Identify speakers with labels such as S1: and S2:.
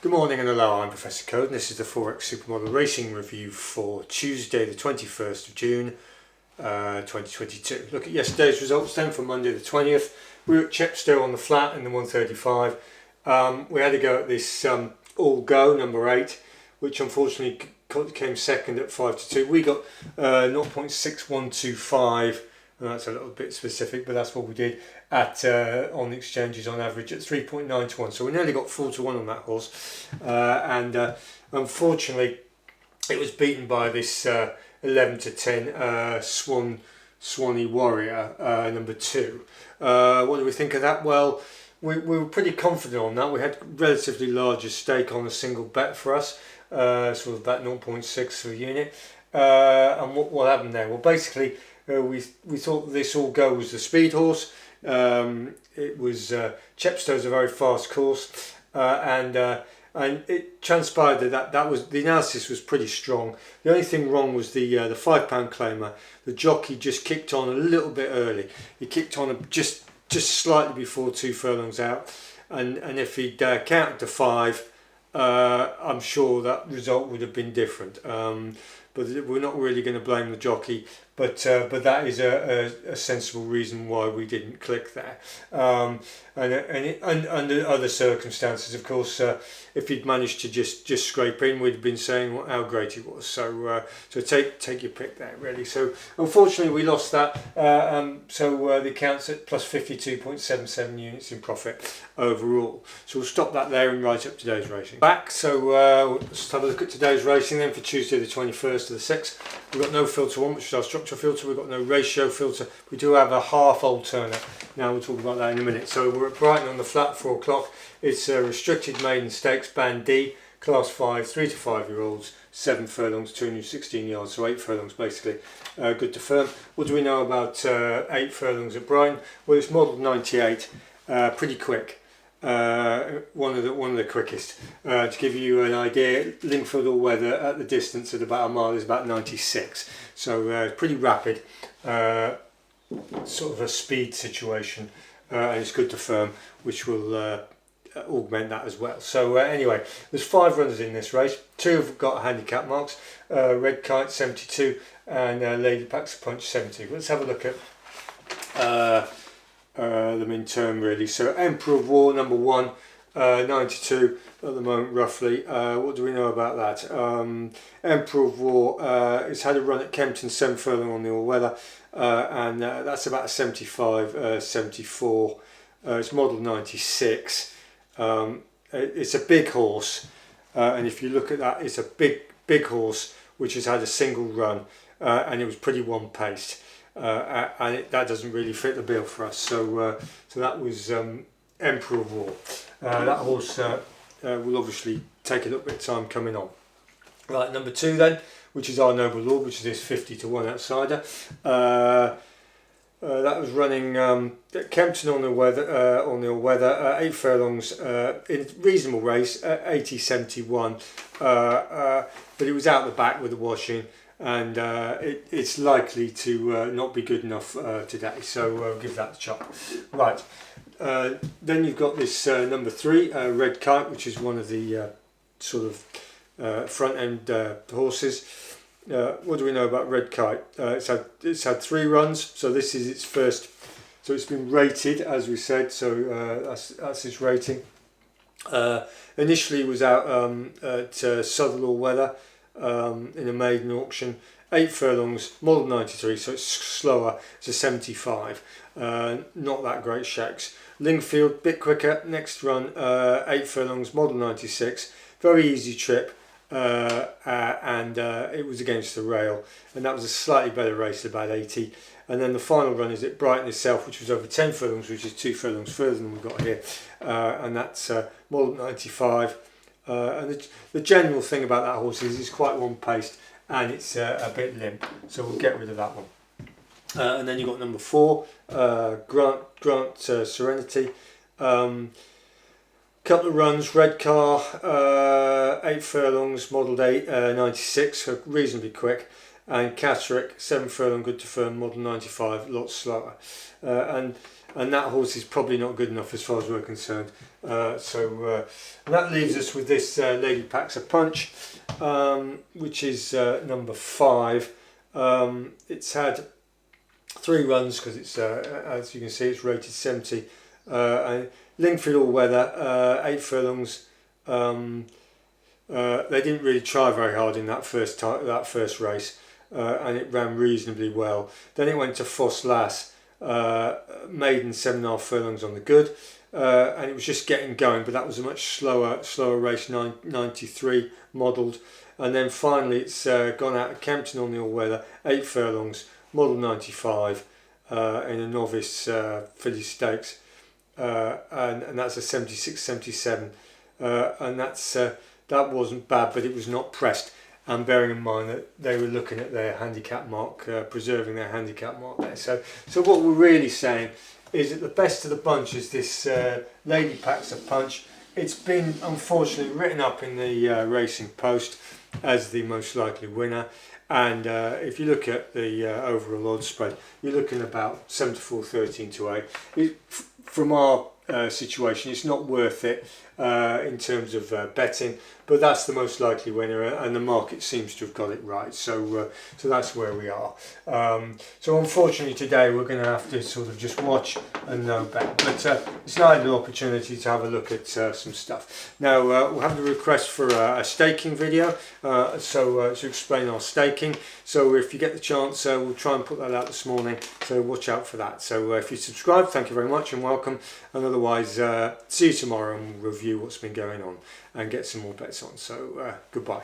S1: Good morning and hello, I'm Professor Code and this is the Forex Supermodel Racing Review for Tuesday the 21st of June 2022. Look at yesterday's results then for Monday the 20th. We were at Chepstow on the flat in the 135. We had to go at this All Go number 8, which unfortunately came second at 5 to 2. We got 0.6125. That's a little bit specific, but that's what we did at on the exchanges on average at 3.9 to 1. So we nearly got 4 to 1 on that horse, and unfortunately, it was beaten by this 11 to 10 Swanee Warrior number 2. What do we think of that? Well, we were pretty confident on that. We had relatively larger stake on a single bet for us, sort of about 0.6 for the unit. And what happened there? Well, basically. We thought this All Go was the speed horse. It was Chepstow's a very fast course, and it transpired that was the analysis was pretty strong. The only thing wrong was the £5 claimer. The jockey just kicked on a little bit early. He kicked on just slightly before 2 furlongs out, and if he'd counted to 5, I'm sure that result would have been different. But we're not really going to blame the jockey, but that is a sensible reason why we didn't click there. And under other circumstances, of course, if he'd managed to just scrape in, we'd have been saying how great he was. So take your pick there, really. So unfortunately, we lost that. So the account's at plus 52.77 units in profit overall. So we'll stop that there and write up today's racing. Back. So let's have a look at today's racing then for Tuesday the 21st of the 6th. We've got no filter 1, which is our structure filter. We've got no ratio filter. We do have a half alternate. Now we'll talk about that in a minute. So we're at Brighton on the flat, 4 o'clock. It's a restricted maiden stakes, band D, class 5, 3 to 5 year olds, 7 furlongs, 216 yards, so 8 furlongs basically. Good to firm. What do we know about 8 furlongs at Brighton? Well, it's modelled 98, pretty quick. One of the quickest. To give you an idea, Lingfield All Weather at the distance at about a mile is about 96, so pretty rapid, sort of a speed situation, and it's good to firm, which will augment that as well. So anyway, there's 5 runners in this race. 2 have got handicap marks, Red Kite 72 and Lady Pax Punch 70. Let's have a look at them in turn really. So Emperor of War number 1, 92 at the moment roughly. What do we know about that? Emperor of War it's had a run at Kempton, 7 furlong on the all weather, and that's about a 75, 74. It's model 96. It's a big horse, and if you look at that, it's a big horse which has had a single run, and it was pretty one-paced. And that doesn't really fit the bill for us. So that was Emperor of War. That horse will obviously take a little bit of time coming on. Right, number 2 then, which is Our Noble Lord, which is this 50 to 1 outsider. That was running at Kempton on the weather, 8 furlongs in reasonable race, 80.71. But it was out the back with the washing. And it's likely to not be good enough today, so we'll give that a chop. Right, then you've got this number 3, Red Kite, which is one of the sort of front end horses. What do we know about Red Kite? It's had 3 runs, so this is its first. So it's been rated, as we said. So that's its rating. Initially, it was out at Southern All Weather. In a maiden auction, 8 furlongs, model 93, so it's slower. It's a 75, not that great shakes. Lingfield, bit quicker, next run, 8 furlongs, model 96, very easy trip, and it was against the rail, and that was a slightly better race, about 80. And then the final run is at Brighton itself, which was over 10 furlongs, which is 2 furlongs further than we've got here, and that's model 95. And the general thing about that horse is it's quite one-paced and it's a bit limp, so we'll get rid of that one. And then you've got number 4, Grant Serenity. Couple of runs, Red Car, 8 furlongs, modelled 96, so reasonably quick. And Catterick, 7 furlong, good to firm, model 95, a lot slower. And and that horse is probably not good enough as far as we're concerned. So that leaves us with this Lady Packs a Punch, which is number 5. It's had 3 runs because it's as you can see it's rated 70. Lingfield all weather, 8 furlongs. They didn't really try very hard in that first race, and it ran reasonably well. Then it went to Foss Lass, maiden 7.5 furlongs on the good, and it was just getting going, but that was a much slower race, 93 modelled. And then finally it's gone out of Kempton on the all weather, 8 furlongs, model 95, in a novice filly stakes, and that's a 76-77, and that wasn't bad, but it was not pressed. And bearing in mind that they were looking at their handicap mark, preserving their handicap mark there. So what we're really saying is that the best of the bunch is this Lady Packs a Punch. It's been unfortunately written up in the Racing Post as the most likely winner. And if you look at the overall odds spread, you're looking about 7-4, 13-8. From our situation, it's not worth it in terms of betting, but that's the most likely winner, and the market seems to have got it right. So that's where we are. So unfortunately today we're going to have to sort of just watch and no bet, but it's an ideal opportunity to have a look at some stuff. Now we'll have the request for a staking video, to explain our staking. So if you get the chance, we'll try and put that out this morning, so watch out for that. So if you subscribe, thank you very much and welcome, and otherwise see you tomorrow and we'll review what's been going on and get some more bets on. So goodbye.